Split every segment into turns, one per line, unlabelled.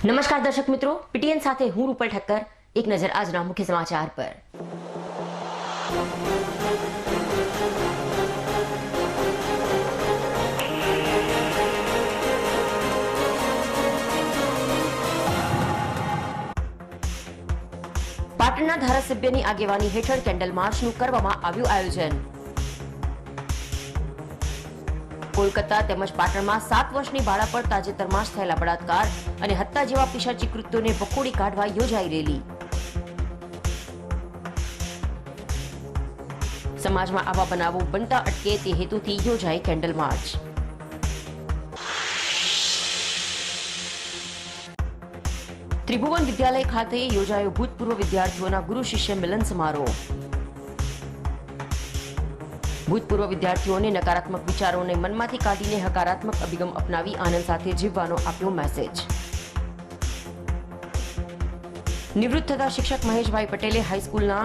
નમસ્કાર દર્શક મિત્રો, પીટીએન સાથે હું રૂપલ ઠક્કર. એક નજર આજના મુખ્ય સમાચાર પર. પાટણના ધારાસભ્યની આગેવાની હેઠળ કેન્ડલ માર્ચનું કરવામાં આવ્યું આયોજન. કોલકાતા તેમજ પાટણમાં 7 વર્ષની બાળા પર તાજેતરમાં જ થયેલા બળાત્કાર અને હત્યા જેવા પિશાચી કૃત્યોને વખોડી કાઢવા યોજાઈ રેલી. સમાજમાં આવા બનાવો બનતા અટકે તે હેતુથી યોજાઈ કેન્ડલ માર્ચ. ત્રિભુવન વિદ્યાલય ખાતે યોજાયો ભૂતપૂર્વ વિદ્યાર્થીઓના ગુરુ શિષ્ય મિલન સમારોહ. ભૂતપૂર્વ વિદ્યાર્થીઓને નકારાત્મક વિચારોને મનમાંથી કાઢીને હકારાત્મક અભિગમ અપનાવી આનંદ સાથે જીવવાનો આપ્યો મેસેજ. નિવૃત્ત થતા શિક્ષક મહેશભાઈ પટેલે હાઈસ્કૂલના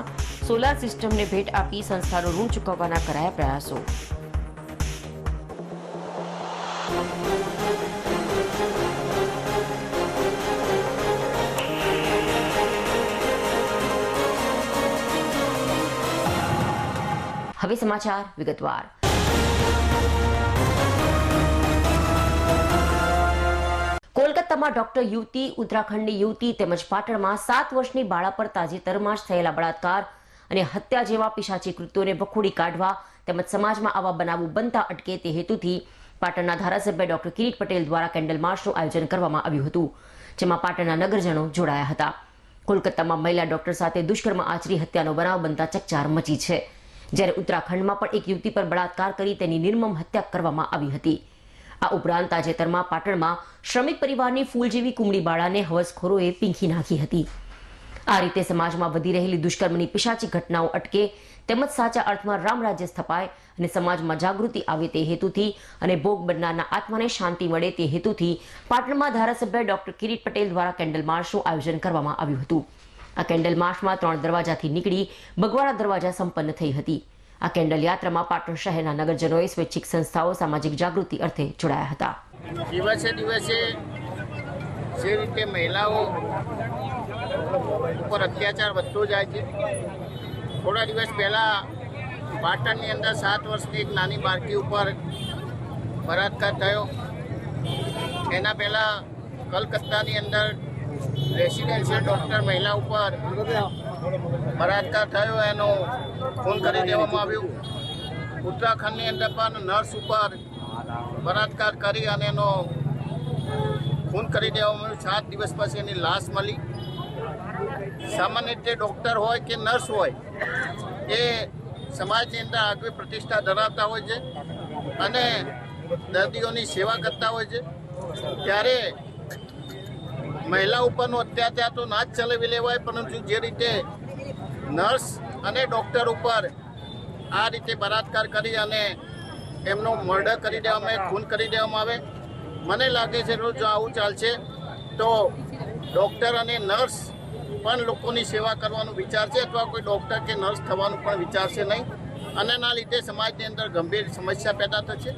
સોલાર સિસ્ટમને ભેટ આપી સંસ્થાનો ઋણ ચૂકવવાના કરાયા પ્રયાસો. હવે સમાચાર વિગતવાર. કોલકાતામાં ડોક્ટર યુવતી, ઉત્તરાખંડની યુવતી તેમજ પાટણમાં 7 વર્ષની બાળા પર તાજેતરમાં જ થયેલા બળાત્કાર અને હત્યા જેવા પિશાચી કૃત્યોને વખોડી કાઢવા તેમજ સમાજમાં આવા બનાવો બનતા અટકે તે હેતુથી પાટણના ધારાસભ્ય ડોક્ટર કિરીટ પટેલ દ્વારા કેન્ડલ માર્ચનું આયોજન કરવામાં આવ્યું હતું, જેમાં પાટણના નગરજનો જોડાયા હતા. કોલકાતામાં મહિલા ડોક્ટર સાથે દુષ્કર્મ આચરી હત્યાનો બનાવ બનતા ચકચાર મચી છે, જ્યારે ઉત્તરાખંડમાં પણ એક યુવતી પર બળાત્કાર કરી તેની નિર્મમ હત્યા કરવામાં આવી હતી. આ ઉપરાંત તાજેતરમાં પાટણમાં શ્રમિક પરિવારની ફૂલ જેવી કુમળી બાળાને હવસખોરોએ પીંખી નાખી હતી. આ રીતે સમાજમાં વધી રહેલી દુષ્કર્મની પિશાચી ઘટનાઓ અટકે તેમજ સાચા અર્થમાં રામ રાજ્ય સ્થપાય અને સમાજમાં જાગૃતિ આવે તે હેતુથી અને ભોગ બનનારના આત્માને શાંતિ મળે તે હેતુથી પાટણમાં ધારાસભ્ય ડોક્ટર કિરીટ પટેલ દ્વારા કેન્ડલ માર્ચનું આયોજન કરવામાં આવ્યું હતું. આ કેન્ડલ માર્ચમાં 3 દરવાજાથી નીકળી બગવાડા દરવાજા સંપન્ન થઈ હતી. આ કેન્ડલ યાત્રામાં પાટણ શહેરના નગરજનોએ, સ્વૈચ્છિક સંસ્થાઓ સામાજિક જાગૃતિ અર્થે જોડાયા હતા.
દિવસે દિવસે જે રીતે મહિલાઓ ઉપર અત્યાચાર વધતો જાય છે. થોડા દિવસ પહેલા પાટણની અંદર 7 વર્ષની એક નાની બાળકી ઉપર બળાત્કાર થયો. એના પહેલા કલકત્તાની અંદર રેસિડેન્શિયલ ડોક્ટર મહિલા ઉપર બળાત્કાર થયો, એનો ખૂન કરી દેવામાં આવ્યું. ઉત્તરાખંડની અંદર પણ નર્સ ઉપર બળાત્કાર કરી અને એનો ખૂન કરી દેવામાં આવ્યું. 7 દિવસ પછી એની લાશ મળી. સામાન્ય રીતે ડૉક્ટર હોય કે નર્સ હોય એ સમાજની અંદર આગવી પ્રતિષ્ઠા ધરાવતા હોય છે અને દર્દીઓની સેવા કરતા હોય છે. ત્યારે મહિલા ઉપરનો અત્યાચાર તો ના જ ચલાવી લેવાય, પરંતુ જે રીતે નર્સ અને ડૉક્ટર ઉપર આ રીતે બળાત્કાર કરી અને એમનો મર્ડર કરી દેવામાં આવે, ખૂન કરી દેવામાં આવે, મને લાગે છે રોજ જો આવું ચાલશે તો ડૉક્ટર અને નર્સ પણ લોકોની સેવા કરવાનું વિચારશે અથવા કોઈ ડૉક્ટર કે નર્સ થવાનું પણ વિચારશે નહીં, અને એના લીધે સમાજની અંદર ગંભીર સમસ્યા પેદા થશે.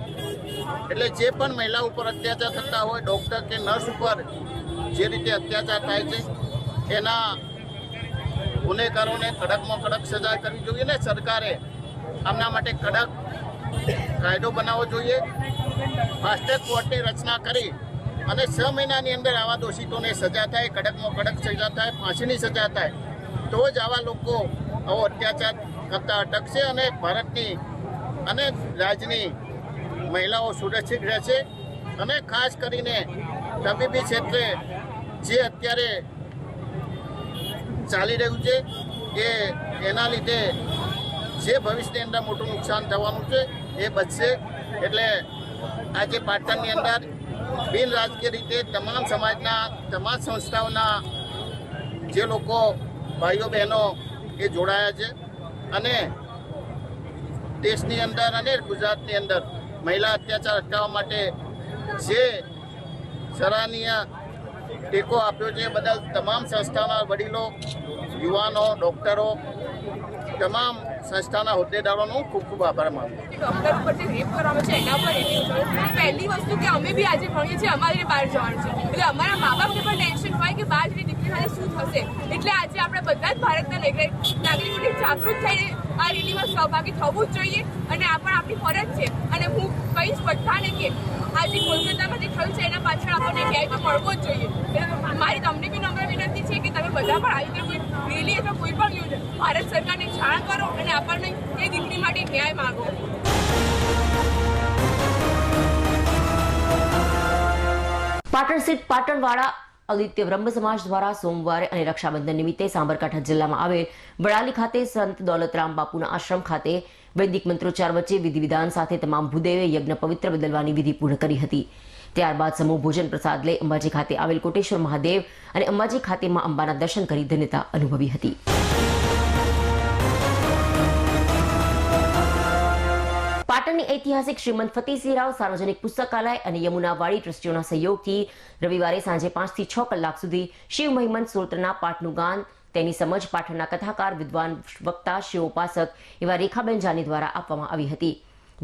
એટલે જે પણ મહિલા ઉપર અત્યાચાર થતા હોય, ડૉક્ટર કે નર્સ ઉપર જે રીતે અત્યાચાર થાય છે એના ગુનેગારોને કડકમાં કડક સજા કરવી જોઈએ ને સરકારે આમના માટે કડક કાયદો બનાવવો જોઈએ. ફાસ્ટ ટ્રેક કોર્ટની રચના કરી અને 6 મહિનાની અંદર આવા દોષિતોને સજા થાય, કડકમાં કડક સજા થાય, ફાંસીની સજા થાય, તો જ આવા લોકો આવો અત્યાચાર કરતા અટકશે અને ભારતની અને રાજ્યની મહિલાઓ સુરક્ષિત રહેશે. અને ખાસ કરીને તબીબી ક્ષેત્રે જે અત્યારે ચાલી રહ્યું છે કે એના લીધે જે ભવિષ્યની અંદર મોટું નુકસાન થવાનું છે એ બચશે. એટલે આજે પાટણની અંદર બિન રાજકીય રીતે તમામ સમાજના, તમામ સંસ્થાઓના જે લોકો ભાઈઓ બહેનો એ જોડાયા છે અને દેશની અંદર અને ગુજરાતની અંદર મહિલા અત્યાચાર અટકાવવા માટે જે સરાહનીય ટેકો આપ્યો છે બદલ તમામ સંસ્થાના વડીલો, યુવાનો, ડૉક્ટરો તમામ સંસ્થાના હોદ્દેદારોનો ખૂબ ખૂબ આભાર માનું.
ડોક્ટર ઉપર જે રેપ કરવામાં છે એના પર પહેલી વસ્તુ કે અમે બી આજે ભણીએ છીએ, અમારે બહાર જવાનું છે, એટલે અમારા મા બાપને પણ ટેન્શન હોય કે બહારની દીકરી સાથે શું થશે. એટલે આજે આપણે બધા જ ભારતના નાગરિકોને જાગૃત થઈને આ રેલીમાં સહભાગી થવું જ જોઈએ અને આ પણ આપણી ફરજ છે. અને હું કહીશ બધાને કે આજે કોલકાતામાં જે થયું છે એના પાછળ આપણને ન્યાય તો મળવો જ જોઈએ. એટલે મારી તમને બી નમ્ર વિનંતી છે કે તમે બધા પણ આવી રીતે કોઈ રેલી અથવા કોઈ પણ યોજના ભારત સરકારને જાણ કરો અને આપણને એ દીકરી માટે ન્યાય માંગો.
પાટણ સ્થિત પાટણવાળા આદિત્ય બ્રહ્મ સમાજ દ્વારા સોમવારે અને રક્ષાબંધન નિમિત્તે સાબરકાંઠા જિલ્લામાં આવેલ વડાલી ખાતે સંત દોલતરામ બાપુના આશ્રમ ખાતે વૈદિક મંત્રોચ્ચાર વચ્ચે વિધિ વિધાન સાથે તમામ ભૂદેવે યજ્ઞ પવિત્ર બદલવાની વિધિ પૂર્ણ કરી હતી. ત્યારબાદ સમૂહ ભોજન પ્રસાદ લઈ અંબાજી ખાતે આવેલ કોટેશ્વર મહાદેવ અને અંબાજી ખાતે માં અંબાના દર્શન કરી ધન્યતા અનુભવી હતી. પાટણની ઐતિહાસિક શ્રીમંત ફતેહસિંહ રાવ સાર્વજનિક પુસ્તકાલય અને યમુનાવાડી ટ્રસ્ટીઓના સહયોગથી રવિવારે સાંજે 5 થી 6 કલાક સુધી શિવ મહિમન સ્તોત્રના પાઠનું ગાન તેની સમજ પાટણના કથાકાર વિદ્વાન વક્તા શિવોપાસક એવા રેખાબેન જાની દ્વારા આપવામાં આવી હતી.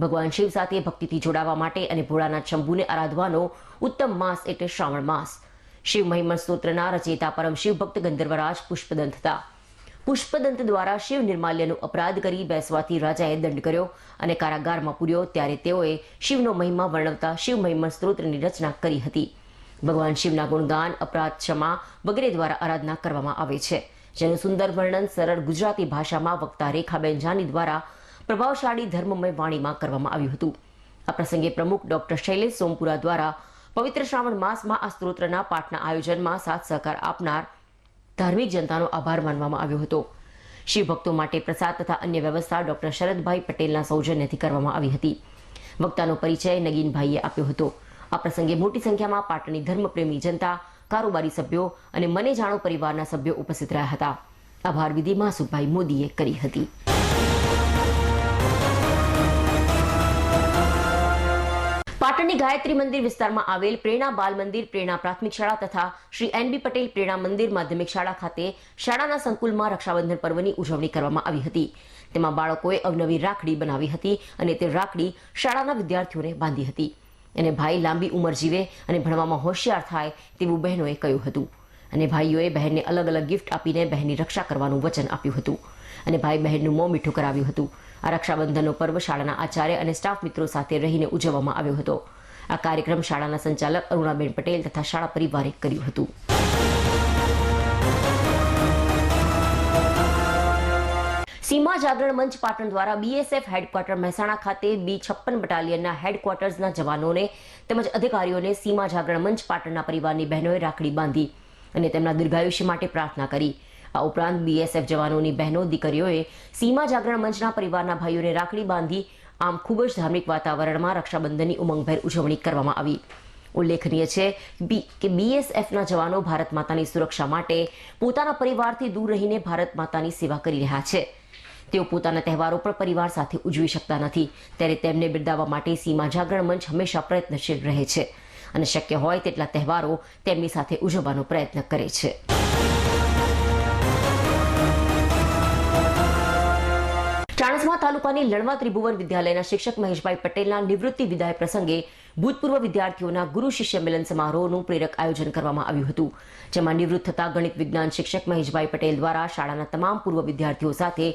ભગવાન શિવ સાથે ભક્તિથી જોડાવા માટે અને ભોળાનાથ શંભુને આરાધવાનો ઉત્તમ માસ એટલે શ્રાવણ માસ. શિવ મહિમન સ્તોત્રના રચયિતા પરમ શિવ ભક્ત ગંધર્વરાજ પુષ્પદંત હતા. પુષ્પદંત દ્વારા શિવ નિર્માલ્યનો અપરાધ કરી બેસવાથી રાજાએ દંડ કર્યો અને કારાગારમાં પૂર્યો. ત્યારે તેઓએ શિવનો મહિમા વર્ણવતા શિવ મહિમન સ્તોત્રની રચના કરી હતી. ભગવાન શિવના ગુણગાન, અપરાધ ક્ષમા વગેરે દ્વારા આરાધના કરવામાં આવે છે, જેનું સુંદર વર્ણન સરળ ગુજરાતી ભાષામાં વક્તા રેખાબેન જાની દ્વારા પ્રભાવશાળી ધર્મમય વાણીમાં કરવામાં આવ્યું હતું. આ પ્રસંગે પ્રમુખ ડોક્ટર શૈલેષ સોમપુરા દ્વારા પવિત્ર શ્રાવણ માસમાં આ સ્તોત્રના પાઠના આયોજનમાં સાથ સહકાર આપનાર ધાર્મિક જનતાનો આભાર માનવામાં આવ્યો હતો. શિવ ભક્તો માટે પ્રસાદ તથા અન્ય વ્યવસ્થા ડોક્ટર શરદભાઈ પટેલના સૌજન્યથી કરવામાં આવી હતી. વક્તાનો પરિચય નગીનભાઈએ આપ્યો હતો. આ પ્રસંગે મોટી સંખ્યામાં પાટણની ધર્મપ્રેમી જનતા, કારોબારી સભ્યો અને મને જાણો પરિવારના સભ્યો ઉપસ્થિત રહ્યા હતા. આભાર વિધિ માસુભાઈ મોદીએ કરી હતી. પાટણની ગાયત્રી મંદિર વિસ્તારમાં આવેલ પ્રેરણા બાલ મંદિર, પ્રેરણા પ્રાથમિક શાળા તથા શ્રી NB પટેલ પ્રેરણા મંદિર માધ્યમિક શાળા ખાતે શાળાના સંકુલમાં રક્ષાબંધન પર્વની ઉજવણી કરવામાં આવી હતી. તેમાં બાળકોએ અવનવી રાખડી બનાવી હતી અને તે રાખડી શાળાના વિદ્યાર્થીઓને બાંધી હતી. અને ભાઈ લાંબી ઉંમર જીવે અને ભણવામાં હોશિયાર થાય તેવું બહેનોએ કહ્યું હતું. અને ભાઈઓએ બહેનને અલગ અલગ ગિફ્ટ આપીને બહેનની રક્ષા કરવાનું વચન આપ્યું હતું અને ભાઈ બહેનનું મોં મીઠું કરાવ્યું હતું. આ રક્ષાબંધનનો પર્વ શાળાના આચાર્ય અને સ્ટાફ મિત્રો સાથે રહીને ઉજવવામાં આવ્યો હતો. આ કાર્યક્રમ શાળાના સંચાલક અરુણાબેન પટેલ તથા શાળા પરિવારે કર્યું હતું. સીમા જાગરણ મંચ પાટણ દ્વારા BSF હેડક્વાર્ટર મહેસાણા ખાતે B56 બટાલિયનના હેડક્વાર્ટર્સના જવાનોને તેમજ અધિકારીઓને સીમા જાગરણ મંચ પાટણના પરિવારની બહેનોએ રાખડી બાંધી અને તેમના દીર્ઘાયુષ્ય માટે પ્રાર્થના કરી. આ ઉપરાંત BSF જવાનોની બહેનો દીકરીઓએ સીમા જાગરણ મંચના પરિવારના ભાઈઓને રાખડી બાંધી. આમ ખૂબ જ ધાર્મિક વાતાવરણમાં રક્ષાબંધનની ઉમંગભેર ઉજવણી કરવામાં આવી. ઉલ્લેખનીય છે કે BSFના જવાનો ભારત માતાની સુરક્ષા માટે પોતાના પરિવારથી દૂર રહીને ભારત માતાની સેવા કરી રહ્યા છે. તેઓ પોતાના તહેવારો પણ પરિવાર સાથે ઉજવી શકતા નથી, ત્યારે તેમને બિરદાવવા માટે સીમા જાગરણ મંચ હંમેશા પ્રયત્નશીલ રહે છે અને શક્ય હોય તેટલા તહેવારો તેમની સાથે ઉજવવાનો પ્રયત્ન કરે છે. ચાણસ્મા તાલુકાની લણવા ત્રિભુવન વિદ્યાલયના શિક્ષક મહેશભાઈ પટેલના નિવૃત્તિ વિદાય પ્રસંગે ભૂતપૂર્વ વિદ્યાર્થીઓના ગુરુ શિષ્ય મિલન સમારોહનું પ્રેરક આયોજન કરવામાં આવ્યું હતું, જેમાં નિવૃત્ત થતા ગણિત વિજ્ઞાન શિક્ષક મહેશભાઈ પટેલ દ્વારા શાળાના તમામ પૂર્વ વિદ્યાર્થીઓ સાથે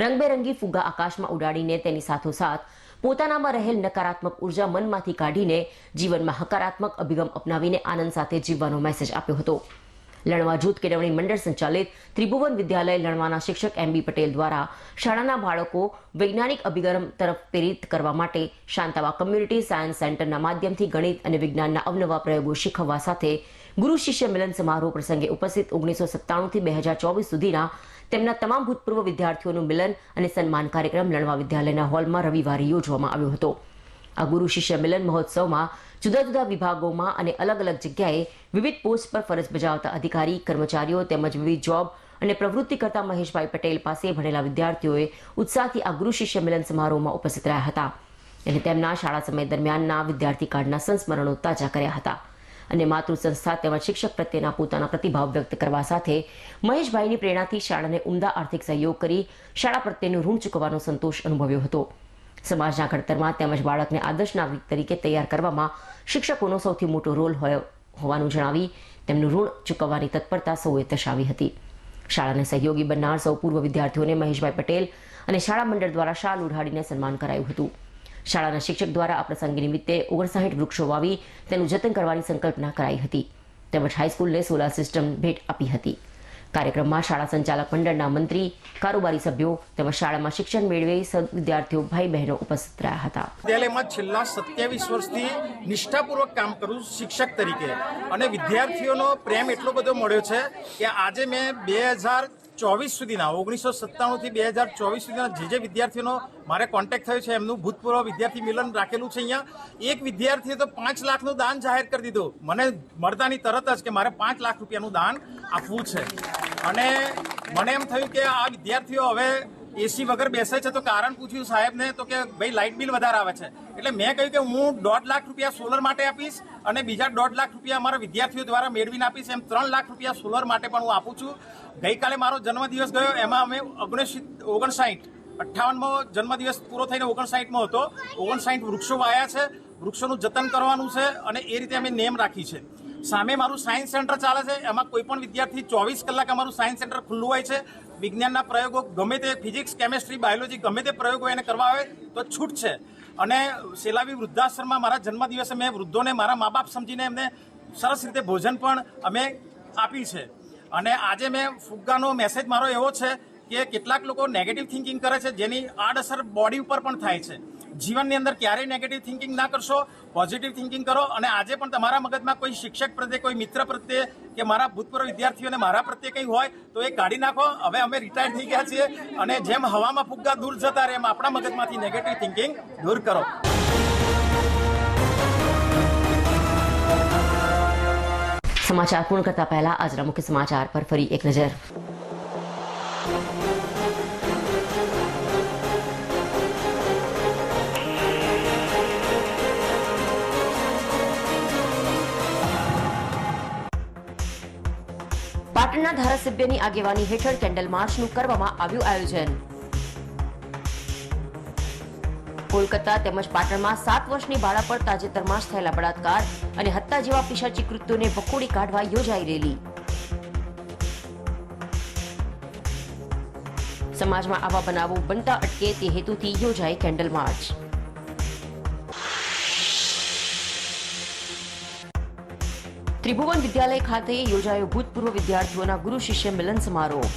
રંગબેરંગી ફુગ્ગા આકાશમાં ઉડાડીને તેની સાથોસાથ પોતાનામાં રહેલ નકારાત્મક ઉર્જા મનમાંથી કાઢીને જીવનમાં હકારાત્મક અભિગમ અપનાવીને આનંદ સાથે જીવવાનો મેસેજ આપ્યો હતો. લણવા જૂથ કેળવણી મંડળ સંચાલિત ત્રિભુવન વિદ્યાલય લણવાના શિક્ષક MB પટેલ દ્વારા શાળાના બાળકો વૈજ્ઞાનિક અભિગમ તરફ પ્રેરિત કરવા માટે શાંતાવા કમ્યુનિટી સાયન્સ સેન્ટરના માધ્યમથી ગણિત અને વિજ્ઞાનના અવનવા પ્રયોગો શીખવવા સાથે ગુરુ શિષ્ય મિલન સમારોહ પ્રસંગે ઉપસ્થિત 1997 થી 2024 સુધીના તેમના તમામ ભૂતપૂર્વ વિદ્યાર્થીઓનું મિલન અને સન્માન કાર્યક્રમ લણવા વિદ્યાલયના હોલમાં રવિવારે યોજવામાં આવ્યો હતો. આ ગુરુ શિષ્ય મિલન મહોત્સવમાં જુદા જુદા વિભાગોમાં અને અલગ અલગ જગ્યાએ વિવિધ પોસ્ટ પર ફરજ બજાવતા અધિકારી, કર્મચારીઓ તેમજ વિવિધ જોબ અને પ્રવૃત્તિ કરતા મહેશભાઈ પટેલ પાસે ભણેલા વિદ્યાર્થીઓએ ઉત્સાહથી આ ગુરુ શિષ્ય મિલન સમારોહમાં ઉપસ્થિત રહ્યા હતા અને તેમના શાળા સમય દરમિયાનના વિદ્યાર્થી કાળના સંસ્મરણો તાજા કર્યા હતા. અને માતૃ સંસ્થા તેમજ શિક્ષક પ્રત્યેના પોતાના પ્રતિભાવ વ્યક્ત કરવા સાથે મહેશભાઈની પ્રેરણાથી શાળાને ઉમદા આર્થિક સહયોગ કરી શાળા પ્રત્યેનું ઋણ ચૂકવવાનો સંતોષ અનુભવ્યો હતો. સમાજના ઘડતરમાં તેમજ બાળકને આદર્શ નાગરિક તરીકે તૈયાર કરવામાં શિક્ષકોનો સૌથી મોટો રોલ હોવાનું જણાવી તેમનું ઋણ ચૂકવવાની તત્પરતા સૌએ દર્શાવી હતી. શાળાને સહયોગી બનનાર સૌ પૂર્વ વિદ્યાર્થીઓને મહેશભાઈ પટેલ અને શાળા મંડળ દ્વારા શાલ ઉઢાડીને સન્માન કરાયું હતું. શાળાના શિક્ષક દ્વારા આ પ્રસંગ નિમિત્તે 59 વૃક્ષો વાવી તેનું જતન કરવાની સંકલ્પના કરાઈ હતી તેમજ હાઈસ્કૂલને સોલાર સિસ્ટમ ભેટ આપી હતી. કાર્યક્રમમાં શાળા સંચાલક મંડળના મંત્રી, કારોબારી સભ્યો તેમજ શાળામાં શિક્ષણ મેળવે વિદ્યાર્થીઓ, ભાઈ બહેનો ઉપસ્થિત રહ્યા હતા.
વિદ્યાલયમાં છેલ્લા 27 વર્ષથી નિષ્ઠાપૂર્વક કામ કરું શિક્ષક તરીકે અને વિદ્યાર્થીઓનો પ્રેમ એટલો બધો મળ્યો છે કે આજે મેં 2024 સુધીના 1997 થી 2024 સુધીના જે વિદ્યાર્થીઓનો મારે કોન્ટેક્ટ થયો છે એમનું ભૂતપૂર્વ વિદ્યાર્થી મિલન રાખેલું છે. અહીંયા એક વિદ્યાર્થીએ તો 5 લાખનું દાન જાહેર કરી દીધું મને મળતાની તરત જ કે મારે 5 લાખ રૂપિયાનું દાન આપવું છે. અને મને એમ થયું કે આ વિદ્યાર્થીઓ હવે એસી વગર બેસે છે તો કારણ પૂછ્યું સાહેબને તો કે ભાઈ લાઇટ બિલ વધારે આવે છે એટલે મેં કહ્યું કે હું 1.5 લાખ રૂપિયા સોલર માટે આપીશ અને બીજા 1.5 લાખ રૂપિયા અમારા વિદ્યાર્થીઓ દ્વારા મેળવીને આપીશ. એમ 3 લાખ રૂપિયા સોલર માટે પણ હું આપું છું. ગઈકાલે મારો જન્મદિવસ ગયો એમાં અમે 58મો જન્મદિવસ પૂરો થઈને 59મો હતો. 59 વૃક્ષો વાયા છે, વૃક્ષોનું જતન કરવાનું છે અને એ રીતે અમે નેમ રાખી છે. સામે મારું સાયન્સ સેન્ટર ચાલે છે એમાં કોઈ પણ વિદ્યાર્થી 24 કલાક અમારું સાયન્સ સેન્ટર ખુલ્લું હોય છે. વિજ્ઞાનના પ્રયોગો ગમે તે ફિઝિક્સ, કેમેસ્ટ્રી, બાયોલોજી ગમે તે પ્રયોગો એને કરવા આવે તો છૂટ છે. અને સેલાવી વૃદ્ધાશ્રમમાં મારા જન્મદિવસે મેં વૃદ્ધોને મારા મા બાપ સમજીને એમને સરસ રીતે ભોજન પણ અમે આપી છે. અને આજે મેં ફુગ્ગાનો મેસેજ મારો એવો છે કે કેટલાક લોકો નેગેટિવ થિંકિંગ કરે છે જેની આડઅસર બોડી ઉપર પણ થાય છે. જીવનની અંદર ક્યારેય નેગેટિવ થિંકિંગ ના કરશો, પોઝિટિવ થિંકિંગ કરો. અને આજે પણ તમારા મગજમાં કોઈ શિક્ષક પ્રત્યે, કોઈ મિત્ર પ્રત્યે કે મારા ભૂતપૂર્વ વિદ્યાર્થીઓને મારા પ્રત્યે કંઈ હોય તો એ કાઢી નાખો. હવે અમે રિટાયર થઈ ગયા છીએ અને જેમ હવામાં ફુગ્ગા દૂર જતા રહે એમ આપણા મગજમાંથી નેગેટિવ થિંકિંગ દૂર કરો.
સમાચાર પૂર્ણ કરતા પહેલા આજના મુખ્ય સમાચાર પર ફરી એક નજર. પાટણના ધારાસભ્યની આગેવાની હેઠળ કેન્ડલ માર્ચનું કરવામાં આવ્યું આયોજન. કોલકાતા તેમજ પાટણમાં 7 વર્ષની બાળા પર તાજેતરમાં જ થયેલા બળાત્કાર અને હત્યા જેવા પિશાચી કૃત્યોને વખોડી કાઢવા યોજાઈ રેલી. સમાજમાં આવા બનાવો બનતા અટકે તે હેતુથી યોજાઈ કેન્ડલ માર્ચ. ત્રિભુવન વિદ્યાલય ખાતે યોજાયો ભૂતપૂર્વ વિદ્યાર્થીઓના ગુરુ શિષ્ય મિલન સમારોહ.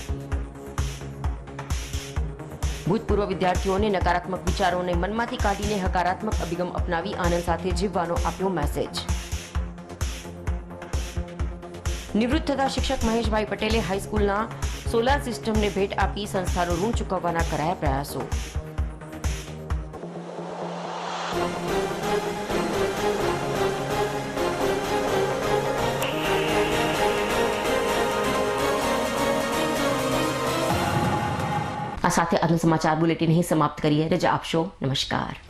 ભૂતપૂર્વ વિદ્યાર્થીઓને નકારાત્મક વિચારોને મનમાંથી કાઢીને હકારાત્મક અભિગમ અપનાવી આનંદ સાથે જીવવાનો આપ્યો મેસેજ. નિવૃત્ત થતા શિક્ષક મહેશભાઈ પટેલે હાઈસ્કૂલના સોલાર સિસ્ટમને ભેટ આપી સંસ્થાનું ઋણ ચૂકવવાના કરાયા પ્રયાસો. આ સાથે આજનું સમાચાર બુલેટિન અહીં સમાપ્ત કરીએ. રજા આપશો. નમસ્કાર.